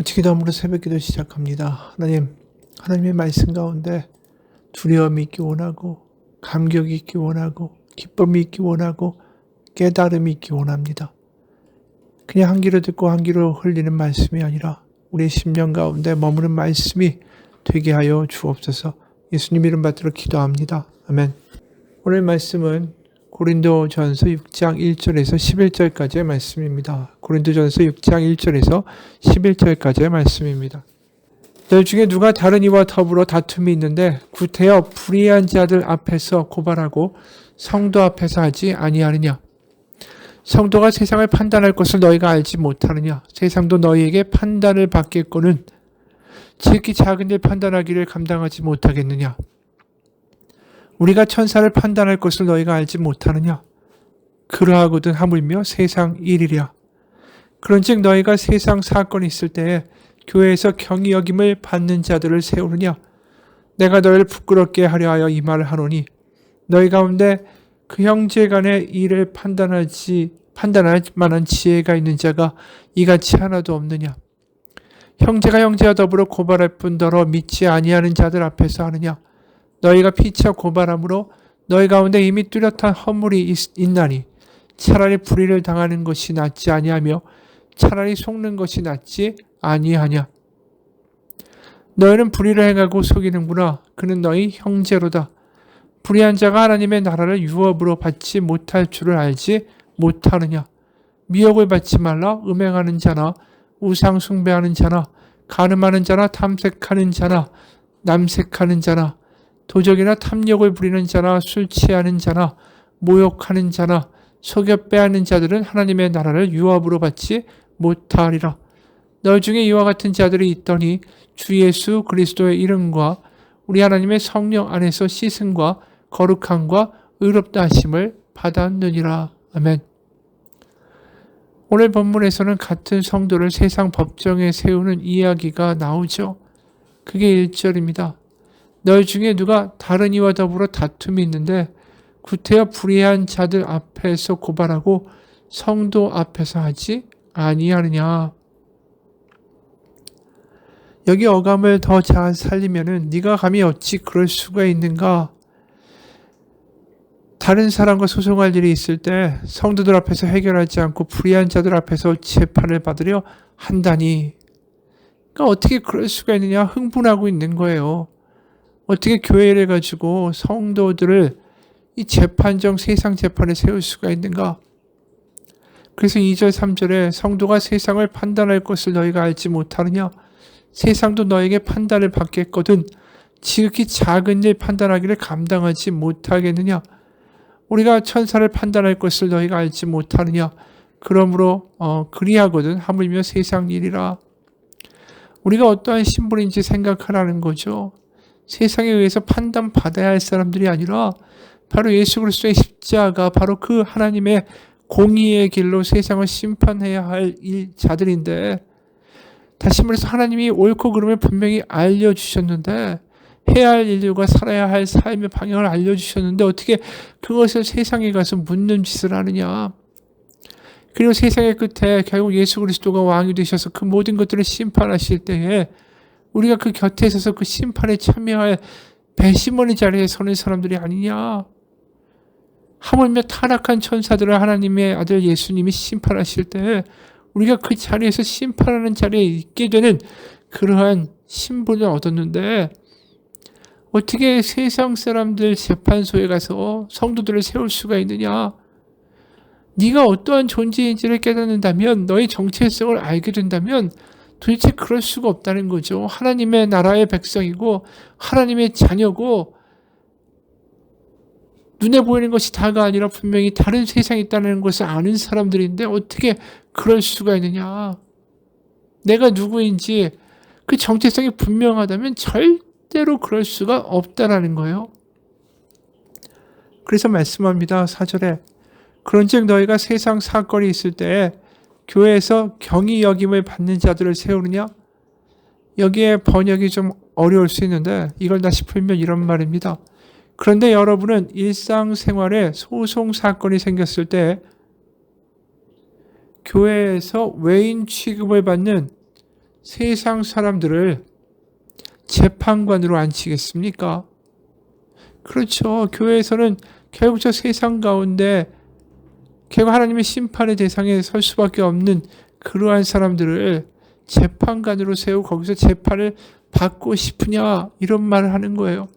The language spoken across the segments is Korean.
같이 기도함으로 새벽기도 시작합니다. 하나님의 말씀 가운데 두려움이 있기 원하고, 감격이 있기 원하고, 기쁨이 있기 원하고, 깨달음이 있기 원합니다. 그냥 한 귀로 듣고 한 귀로 흘리는 말씀이 아니라 우리의 심령 가운데 머무는 말씀이 되게 하여 주옵소서. 예수님 이름 받들어 기도합니다. 아멘. 오늘 말씀은 고린도전서 6장 1절에서 11절까지의 말씀입니다. 고린도전서 6장 1절에서 11절까지의 말씀입니다. 너희 중에 누가 다른 이와 더불어 다툼이 있는데 구태여 불의한 자들 앞에서 고발하고 성도 앞에서 하지 아니하느냐. 성도가 세상을 판단할 것을 너희가 알지 못하느냐. 세상도 너희에게 판단을 받겠거는 지극히 작은 일 판단하기를 감당하지 못하겠느냐. 우리가 천사를 판단할 것을 너희가 알지 못하느냐. 그러하거든 하물며 세상 일이랴. 그런즉 너희가 세상 사건이 있을 때에 교회에서 경히 여김을 받는 자들을 세우느냐. 내가 너희를 부끄럽게 하려 하여 이 말을 하노니 너희 가운데 그 형제 간의 일을 판단할 만한 지혜가 있는 자가 이같이 하나도 없느냐. 형제가 형제와 더불어 고발할 뿐더러 믿지 아니하는 자들 앞에서 하느냐. 너희가 피차 고발함으로 너희 가운데 이미 뚜렷한 허물이 있나니 차라리 불의를 당하는 것이 낫지 아니하며 차라리 속는 것이 낫지 아니하냐. 너희는 불의를 행하고 속이는구나. 그는 너희 형제로다. 불의한 자가 하나님의 나라를 유업으로 받지 못할 줄을 알지 못하느냐. 미혹을 받지 말라. 음행하는 자나 우상 숭배하는 자나 간음하는 자나 탐색하는 자나 남색하는 자나 도적이나 탐욕을 부리는 자나 술 취하는 자나 모욕하는 자나 속여 빼앗는 자들은 하나님의 나라를 유업으로 받지 못하리라. 너희 중에 이와 같은 자들이 있더니 주 예수 그리스도의 이름과 우리 하나님의 성령 안에서 씻음과 거룩함과 의롭다 하심을 받았느니라. 아멘. 오늘 본문에서는 같은 성도를 세상 법정에 세우는 이야기가 나오죠. 그게 1절입니다. 너희 중에 누가 다른 이와 더불어 다툼이 있는데 구태여 불의한 자들 앞에서 고발하고 성도 앞에서 하지 아니하느냐. 여기 어감을 더 잘 살리면은 네가 감히 어찌 그럴 수가 있는가. 다른 사람과 소송할 일이 있을 때 성도들 앞에서 해결하지 않고 불의한 자들 앞에서 재판을 받으려 한다니. 그러니까 어떻게 그럴 수가 있느냐. 흥분하고 있는 거예요. 어떻게 교회를 가지고 성도들을 이 재판정 세상 재판에 세울 수가 있는가. 그래서 2절 3절에 성도가 세상을 판단할 것을 너희가 알지 못하느냐. 세상도 너에게 판단을 받겠거든 지극히 작은 일 판단하기를 감당하지 못하겠느냐. 우리가 천사를 판단할 것을 너희가 알지 못하느냐. 그러므로 그리하거든 하물며 세상 일이라. 우리가 어떠한 신분인지 생각하라는 거죠. 세상에 의해서 판단받아야 할 사람들이 아니라 바로 예수 그리스도의 십자가, 바로 그 하나님의 공의의 길로 세상을 심판해야 할 자들인데, 다시 말해서 하나님이 옳고 그름을 분명히 알려주셨는데, 해야 할 인류가 살아야 할 삶의 방향을 알려주셨는데 어떻게 그것을 세상에 가서 묻는 짓을 하느냐. 그리고 세상의 끝에 결국 예수 그리스도가 왕이 되셔서 그 모든 것들을 심판하실 때에 우리가 그 곁에 있어서 그 심판에 참여할 배심원의 자리에 서는 사람들이 아니냐. 하물며 타락한 천사들을 하나님의 아들 예수님이 심판하실 때 우리가 그 자리에서 심판하는 자리에 있게 되는 그러한 신분을 얻었는데 어떻게 세상 사람들 재판소에 가서 성도들을 세울 수가 있느냐. 네가 어떠한 존재인지를 깨닫는다면, 너의 정체성을 알게 된다면 도대체 그럴 수가 없다는 거죠. 하나님의 나라의 백성이고 하나님의 자녀고 눈에 보이는 것이 다가 아니라 분명히 다른 세상이 있다는 것을 아는 사람들인데 어떻게 그럴 수가 있느냐. 내가 누구인지 그 정체성이 분명하다면 절대로 그럴 수가 없다라는 거예요. 그래서 말씀합니다. 4절에 그런즉 너희가 세상 사건이 있을 때에 교회에서 경히 여김을 받는 자들을 세우느냐. 여기에 번역이 좀 어려울 수 있는데 이걸 다시 풀면 이런 말입니다. 그런데 여러분은 일상생활에 소송 사건이 생겼을 때 교회에서 외인 취급을 받는 세상 사람들을 재판관으로 앉히겠습니까? 그렇죠. 교회에서는 결국 저 세상 가운데 결국 하나님의 심판의 대상에 설 수밖에 없는 그러한 사람들을 재판관으로 세우고 거기서 재판을 받고 싶으냐 이런 말을 하는 거예요.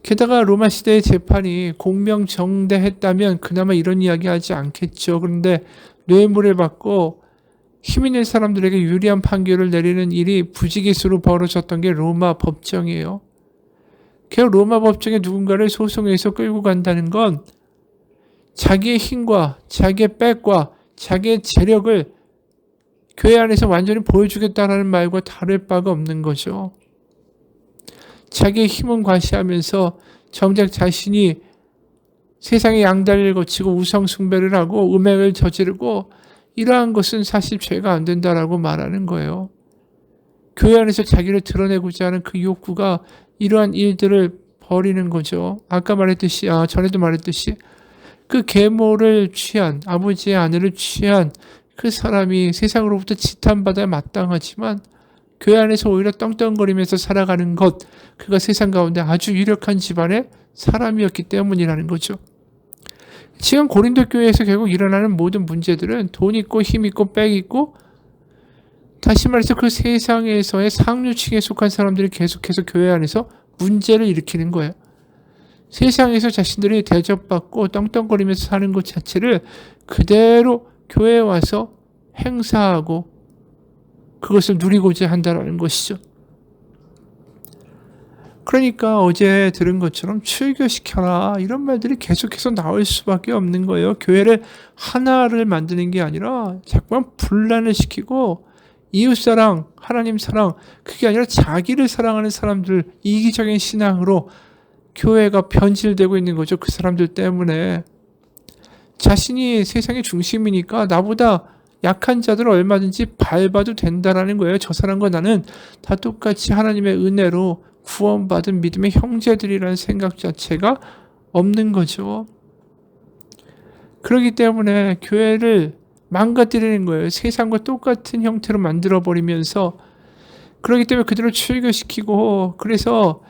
게다가 로마 시대의 재판이 공명정대했다면 그나마 이런 이야기 하지 않겠죠. 그런데 뇌물을 받고 힘 있는 사람들에게 유리한 판결을 내리는 일이 부지기수로 벌어졌던 게 로마 법정이에요. 결국 로마 법정에 누군가를 소송해서 끌고 간다는 건 자기의 힘과 자기의 백과 자기의 재력을 교회 안에서 완전히 보여주겠다는 말과 다를 바가 없는 거죠. 자기의 힘은 과시하면서 정작 자신이 세상의 양다리를 거치고 우상숭배를 하고 음행을 저지르고 이러한 것은 사실 죄가 안 된다라고 말하는 거예요. 교회 안에서 자기를 드러내고자 하는 그 욕구가 이러한 일들을 벌이는 거죠. 아까 말했듯이, 전에도 말했듯이 그 계모를 취한, 아버지의 아내를 취한 그 사람이 세상으로부터 지탄받아야 마땅하지만 교회 안에서 오히려 떵떵거리면서 살아가는 것, 그가 세상 가운데 아주 유력한 집안의 사람이었기 때문이라는 거죠. 지금 고린도 교회에서 결국 일어나는 모든 문제들은 돈 있고 힘 있고 빽 있고 다시 말해서 그 세상에서의 상류층에 속한 사람들이 계속해서 교회 안에서 문제를 일으키는 거예요. 세상에서 자신들이 대접받고 떵떵거리면서 사는 것 자체를 그대로 교회에 와서 행사하고 그것을 누리고자 한다는 것이죠. 그러니까 어제 들은 것처럼 출교시켜라 이런 말들이 계속해서 나올 수밖에 없는 거예요. 교회를 하나를 만드는 게 아니라 자꾸만 분란을 시키고 이웃사랑, 하나님 사랑, 그게 아니라 자기를 사랑하는 사람들, 이기적인 신앙으로 교회가 변질되고 있는 거죠. 그 사람들 때문에. 자신이 세상의 중심이니까 나보다 약한 자들을 얼마든지 밟아도 된다라는 거예요. 저 사람과 나는 다 똑같이 하나님의 은혜로 구원받은 믿음의 형제들이라는 생각 자체가 없는 거죠. 그렇기 때문에 교회를 망가뜨리는 거예요. 세상과 똑같은 형태로 만들어버리면서 그렇기 때문에 그들을 출교시키고 그래서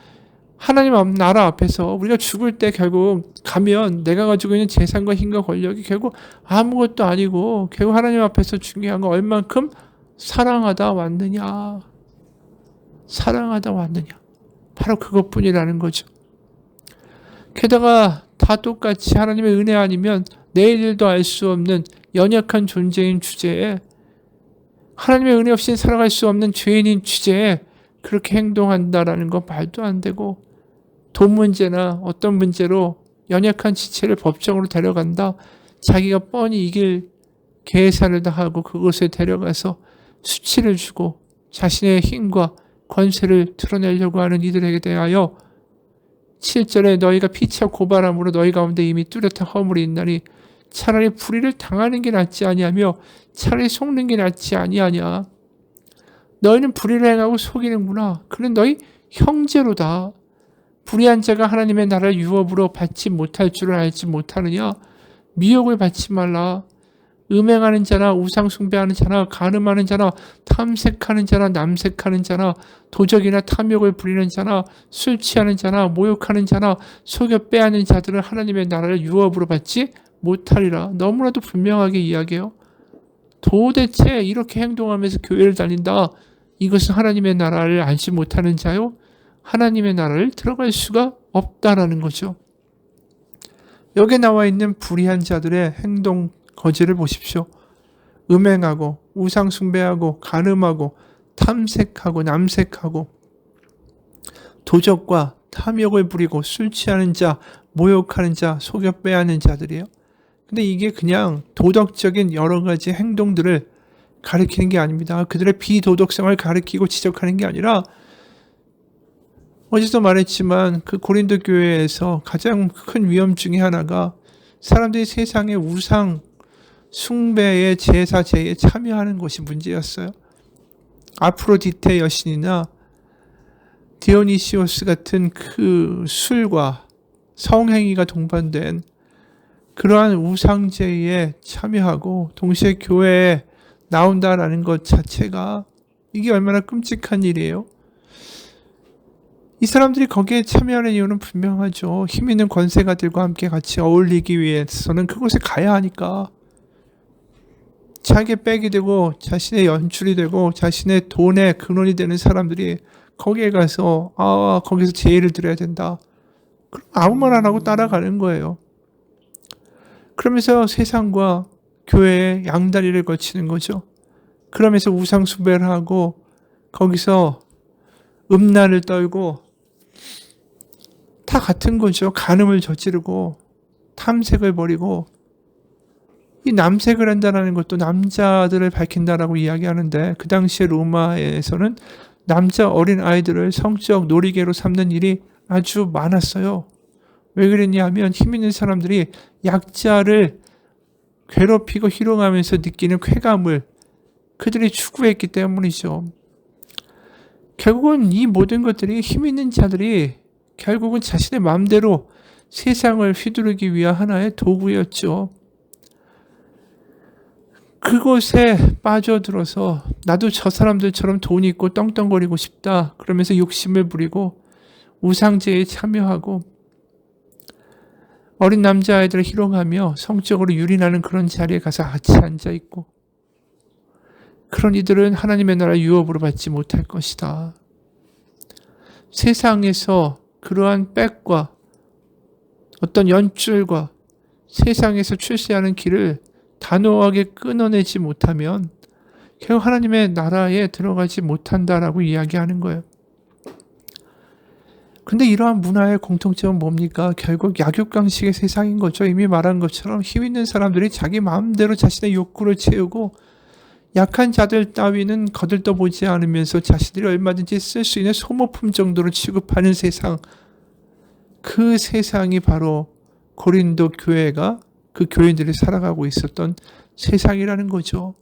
하나님 나라 앞에서 우리가 죽을 때 결국 가면 내가 가지고 있는 재산과 힘과 권력이 결국 아무것도 아니고 결국 하나님 앞에서 중요한 건 얼만큼 사랑하다 왔느냐. 사랑하다 왔느냐. 바로 그것뿐이라는 거죠. 게다가 다 똑같이 하나님의 은혜 아니면 내일도 알 수 없는 연약한 존재인 주제에 하나님의 은혜 없이는 살아갈 수 없는 죄인인 주제에 그렇게 행동한다라는 건 말도 안 되고 돈 문제나 어떤 문제로 연약한 지체를 법정으로 데려간다. 자기가 뻔히 이길 계산을 다 하고 그곳에 데려가서 수치를 주고 자신의 힘과 권세를 드러내려고 하는 이들에게 대하여 7절에 너희가 피차 고발함으로 너희 가운데 이미 뚜렷한 허물이 있나니 차라리 불의를 당하는 게 낫지 아니하며 차라리 속는 게 낫지 아니하냐. 너희는 불의를 행하고 속이는구나. 그는 너희 형제로다. 불의한 자가 하나님의 나라를 유업으로 받지 못할 줄을 알지 못하느냐. 미혹을 받지 말라. 음행하는 자나 우상 숭배하는 자나 간음하는 자나 탐색하는 자나 남색하는 자나 도적이나 탐욕을 부리는 자나 술 취하는 자나 모욕하는 자나 속여 빼앗는 자들은 하나님의 나라를 유업으로 받지 못하리라. 너무나도 분명하게 이야기해요. 도대체 이렇게 행동하면서 교회를 다닌다. 이것은 하나님의 나라를 알지 못하는 자요. 하나님의 나라를 들어갈 수가 없다라는 거죠. 여기에 나와 있는 불의한 자들의 행동 거지를 보십시오. 음행하고 우상 숭배하고 간음하고 탐색하고 남색하고 도적과 탐욕을 부리고 술 취하는 자, 모욕하는 자, 속여 빼앗는 자들이에요. 근데 이게 그냥 도덕적인 여러 가지 행동들을 가리키는 게 아닙니다. 그들의 비도덕성을 가리키고 지적하는 게 아니라 어제도 말했지만 그 고린도 교회에서 가장 큰 위험 중에 하나가 사람들이 세상의 우상 숭배의 제사 제에 참여하는 것이 문제였어요. 아프로디테 여신이나 디오니시오스 같은 그 술과 성행위가 동반된 그러한 우상제에 참여하고 동시에 교회에 나온다라는 것 자체가 이게 얼마나 끔찍한 일이에요. 이 사람들이 거기에 참여하는 이유는 분명하죠. 힘 있는 권세가들과 함께 같이 어울리기 위해서는 그곳에 가야 하니까. 자기의 백이 되고 자신의 연출이 되고 자신의 돈의 근원이 되는 사람들이 거기에 가서 거기서 제의를 드려야 된다. 그럼 아무 말 안 하고 따라가는 거예요. 그러면서 세상과 교회의 양다리를 거치는 거죠. 그러면서 우상 숭배를 하고 거기서 음란을 떨고 다 같은 거죠. 간음을 저지르고 탐색을 벌이고 이 남색을 한다는 것도 남자들을 밝힌다라고 이야기하는데 그 당시에 로마에서는 남자 어린 아이들을 성적 놀이개로 삼는 일이 아주 많았어요. 왜 그랬냐 하면 힘 있는 사람들이 약자를 괴롭히고 희롱하면서 느끼는 쾌감을 그들이 추구했기 때문이죠. 결국은 이 모든 것들이 힘 있는 자들이 결국은 자신의 마음대로 세상을 휘두르기 위한 하나의 도구였죠. 그곳에 빠져들어서 나도 저 사람들처럼 돈 있고 떵떵거리고 싶다. 그러면서 욕심을 부리고 우상제에 참여하고 어린 남자아이들을 희롱하며 성적으로 유린하는 그런 자리에 가서 같이 앉아있고 그런 이들은 하나님의 나라 유업으로 받지 못할 것이다. 세상에서 그러한 빽과 어떤 연줄과 세상에서 출세하는 길을 단호하게 끊어내지 못하면 결국 하나님의 나라에 들어가지 못한다라고 이야기하는 거예요. 근데 이러한 문화의 공통점은 뭡니까? 결국 약육강식의 세상인 거죠. 이미 말한 것처럼 힘 있는 사람들이 자기 마음대로 자신의 욕구를 채우고 약한 자들 따위는 거들떠보지 않으면서 자신들이 얼마든지 쓸 수 있는 소모품 정도로 취급하는 세상. 그 세상이 바로 고린도 교회가 그 교인들이 살아가고 있었던 세상이라는 거죠.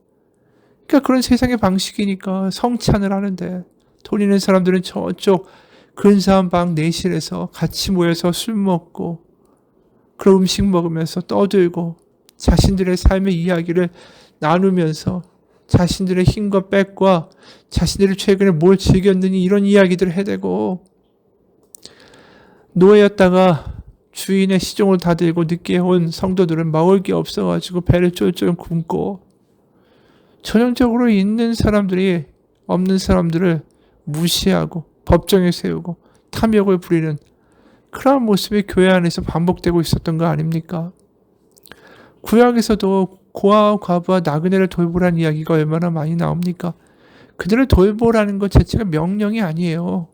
그러니까 그런 세상의 방식이니까 성찬을 하는데 돈 있는 사람들은 저쪽 근사한 방 내실에서 같이 모여서 술 먹고 그런 음식 먹으면서 떠들고 자신들의 삶의 이야기를 나누면서 자신들의 힘과 빽과 자신들이 최근에 뭘 즐겼느니 이런 이야기들을 해대고 노예였다가 주인의 시종을 다 들고 늦게 온 성도들은 먹을 게 없어가지고 배를 쫄쫄 굶고 전형적으로 있는 사람들이 없는 사람들을 무시하고 법정에 세우고 탐욕을 부리는 그러한 모습이 교회 안에서 반복되고 있었던 거 아닙니까? 구약에서도 고아와 과부와 나그네를 돌보라는 이야기가 얼마나 많이 나옵니까? 그들을 돌보라는 것 자체가 명령이 아니에요.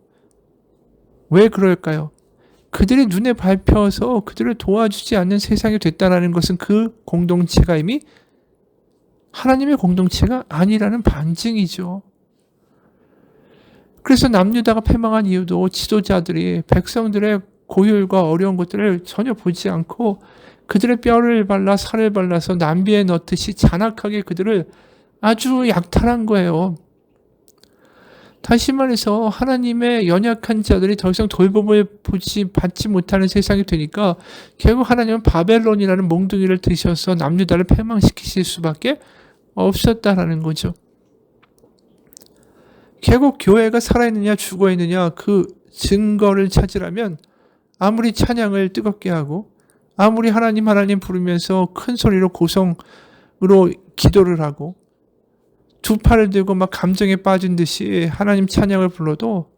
왜 그럴까요? 그들이 눈에 밟혀서 그들을 도와주지 않는 세상이 됐다는 것은 그 공동체가 이미 하나님의 공동체가 아니라는 반증이죠. 그래서 남유다가 패망한 이유도 지도자들이 백성들의 고혈과 어려운 것들을 전혀 보지 않고 그들의 뼈를 발라 살을 발라서 남비에 넣듯이 잔악하게 그들을 아주 약탈한 거예요. 다시 말해서 하나님의 연약한 자들이 더 이상 돌봄을 받지 못하는 세상이 되니까 결국 하나님은 바벨론이라는 몽둥이를 드셔서 남유다를 패망시키실 수밖에 없었다라는 거죠. 결국 교회가 살아있느냐 죽어있느냐 그 증거를 찾으려면 아무리 찬양을 뜨겁게 하고 아무리 하나님 부르면서 큰 소리로 고성으로 기도를 하고 두 팔을 들고 막 감정에 빠진 듯이 하나님 찬양을 불러도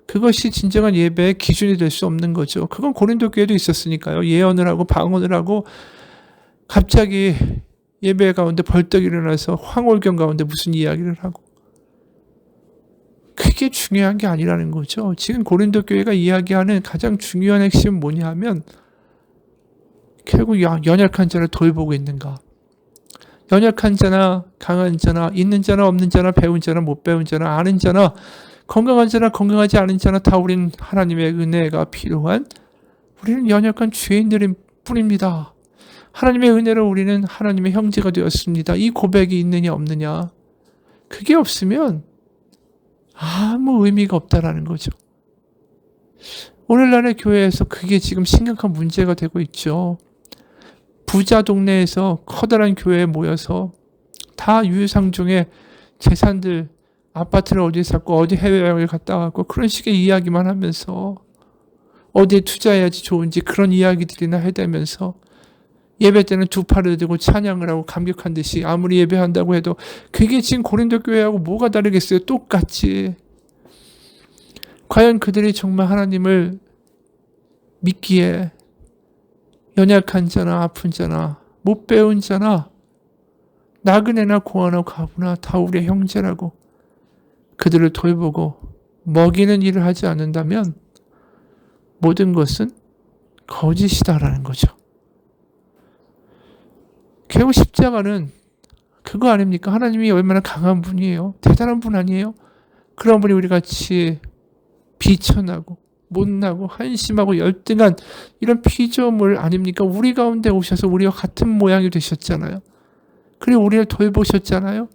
그것이 진정한 예배의 기준이 될 수 없는 거죠. 그건 고린도 교회도 있었으니까요. 예언을 하고 방언을 하고 갑자기 예배 가운데 벌떡 일어나서 황홀경 가운데 무슨 이야기를 하고 그게 중요한 게 아니라는 거죠. 지금 고린도 교회가 이야기하는 가장 중요한 핵심은 뭐냐 하면 결국 연약한 자를 돌보고 있는가. 연약한 자나 강한 자나 있는 자나 없는 자나 배운 자나 못 배운 자나 아는 자나 건강한 자나 건강하지 않은 자나 다 우리는 하나님의 은혜가 필요한 우리는 연약한 죄인들일 뿐입니다. 하나님의 은혜로 우리는 하나님의 형제가 되었습니다. 이 고백이 있느냐 없느냐 그게 없으면 아무 의미가 없다라는 거죠. 오늘날의 교회에서 그게 지금 심각한 문제가 되고 있죠. 부자 동네에서 커다란 교회에 모여서 다 유유상종의 재산들, 아파트를 어디에 샀고 어디 해외여행을 갔다 왔고 그런 식의 이야기만 하면서 어디에 투자해야지 좋은지 그런 이야기들이나 해대면서 예배 때는 두 팔을 들고 찬양을 하고 감격한 듯이 아무리 예배한다고 해도 그게 지금 고린도 교회하고 뭐가 다르겠어요? 똑같지. 과연 그들이 정말 하나님을 믿기에 연약한 자나 아픈 자나 못 배운 자나 나그네나 고아나 과부나 다 우리의 형제라고 그들을 돌보고 먹이는 일을 하지 않는다면 모든 것은 거짓이다라는 거죠. 결국 십자가는 그거 아닙니까? 하나님이 얼마나 강한 분이에요. 대단한 분 아니에요? 그런 분이 우리 같이 비천하고 못나고 한심하고 열등한 이런 피조물 아닙니까? 우리 가운데 오셔서 우리와 같은 모양이 되셨잖아요. 그리고 우리를 돌보셨잖아요.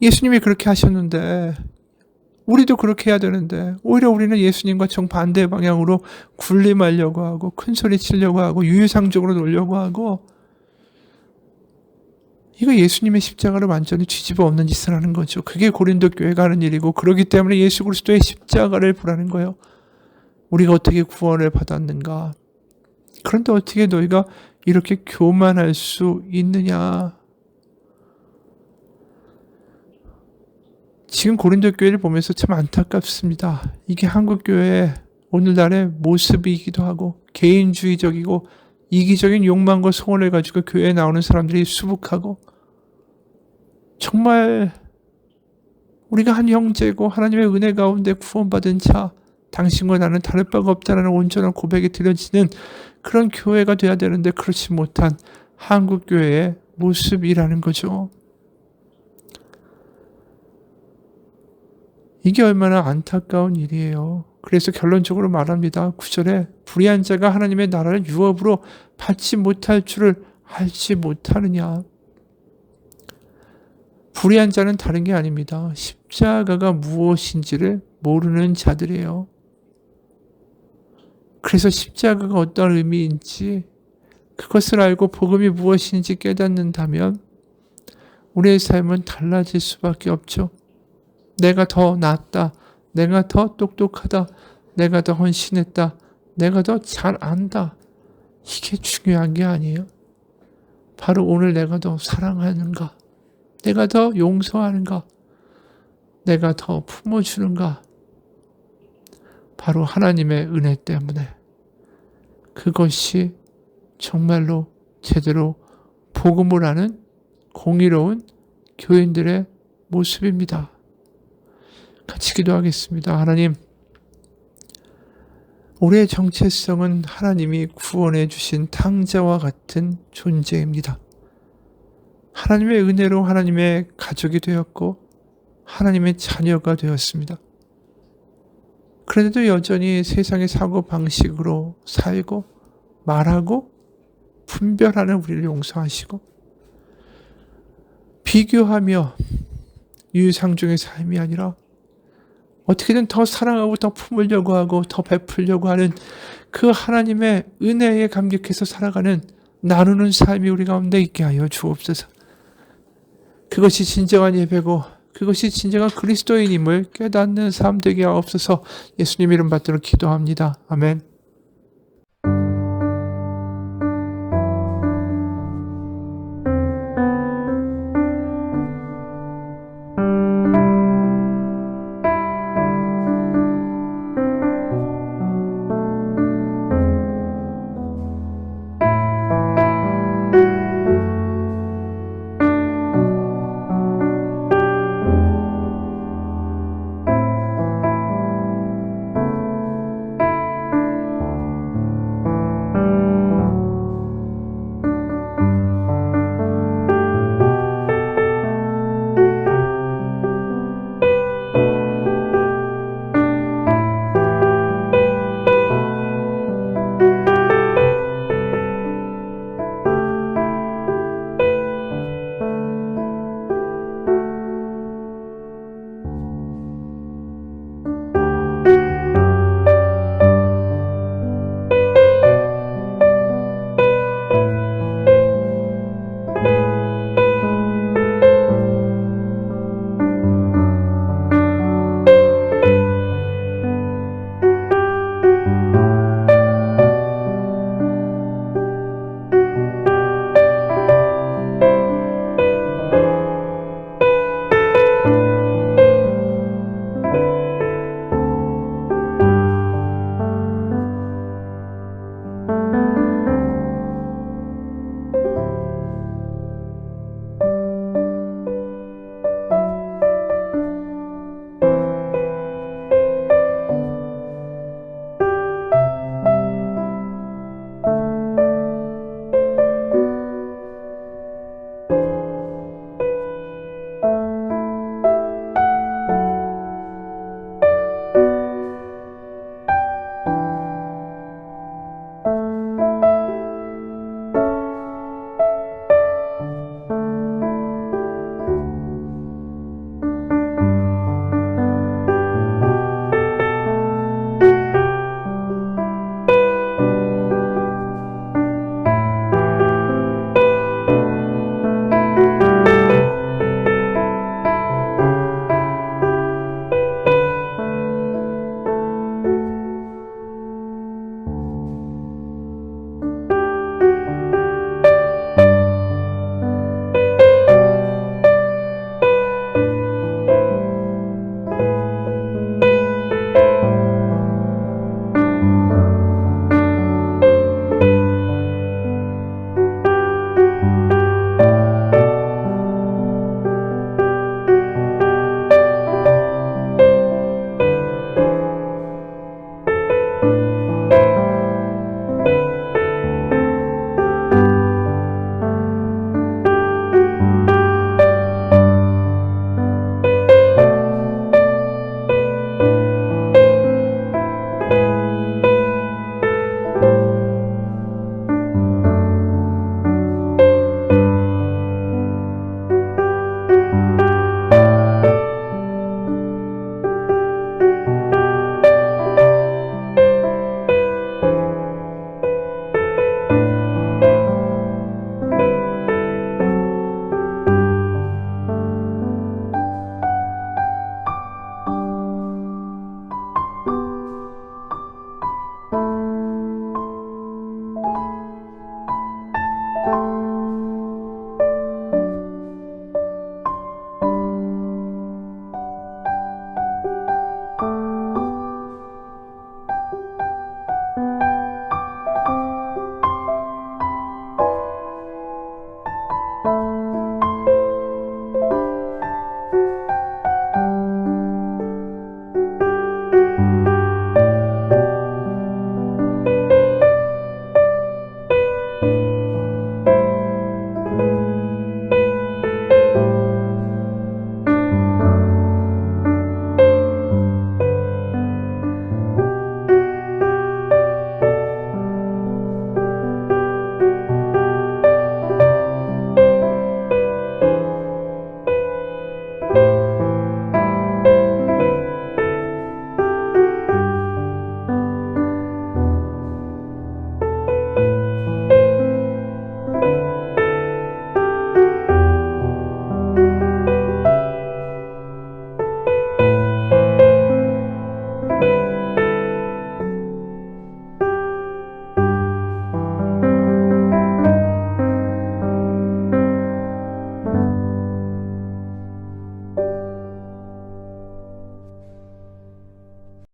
예수님이 그렇게 하셨는데 우리도 그렇게 해야 되는데 오히려 우리는 예수님과 정반대 방향으로 군림하려고 하고 큰소리 치려고 하고 유유상적으로 놀려고 하고 이거 예수님의 십자가를 완전히 뒤집어 엎는 짓을 하는 거죠. 그게 고린도 교회가 하는 일이고 그렇기 때문에 예수 그리스도의 십자가를 보라는 거예요. 우리가 어떻게 구원을 받았는가. 그런데 어떻게 너희가 이렇게 교만할 수 있느냐. 지금 고린도 교회를 보면서 참 안타깝습니다. 이게 한국 교회의 오늘날의 모습이기도 하고 개인주의적이고 이기적인 욕망과 소원을 가지고 교회에 나오는 사람들이 수북하고 정말 우리가 한 형제고 하나님의 은혜 가운데 구원받은 자 당신과 나는 다를 바가 없다는 온전한 고백이 들려지는 그런 교회가 돼야 되는데 그렇지 못한 한국 교회의 모습이라는 거죠. 이게 얼마나 안타까운 일이에요. 그래서 결론적으로 말합니다. 9절에 불의한 자가 하나님의 나라를 유업으로 받지 못할 줄을 알지 못하느냐. 불의한 자는 다른 게 아닙니다. 십자가가 무엇인지를 모르는 자들이에요. 그래서 십자가가 어떤 의미인지 그것을 알고 복음이 무엇인지 깨닫는다면 우리의 삶은 달라질 수밖에 없죠. 내가 더 낫다. 내가 더 똑똑하다. 내가 더 헌신했다. 내가 더 잘 안다. 이게 중요한 게 아니에요. 바로 오늘 내가 더 사랑하는가. 내가 더 용서하는가. 내가 더 품어주는가. 바로 하나님의 은혜 때문에 그것이 정말로 제대로 복음을 아는 공의로운 교인들의 모습입니다. 같이 기도하겠습니다. 하나님, 우리의 정체성은 하나님이 구원해 주신 탕자와 같은 존재입니다. 하나님의 은혜로 하나님의 가족이 되었고 하나님의 자녀가 되었습니다. 그런데도 여전히 세상의 사고방식으로 살고 말하고 분별하는 우리를 용서하시고 비교하며 유유상종의 삶이 아니라 어떻게든 더 사랑하고 더 품으려고 하고 더 베풀려고 하는 그 하나님의 은혜에 감격해서 살아가는 나누는 삶이 우리 가운데 있게 하여 주옵소서. 그것이 진정한 예배고 그것이 진정한 그리스도인임을 깨닫는 삶 되게 하옵소서. 예수님 이름 받들어 기도합니다. 아멘.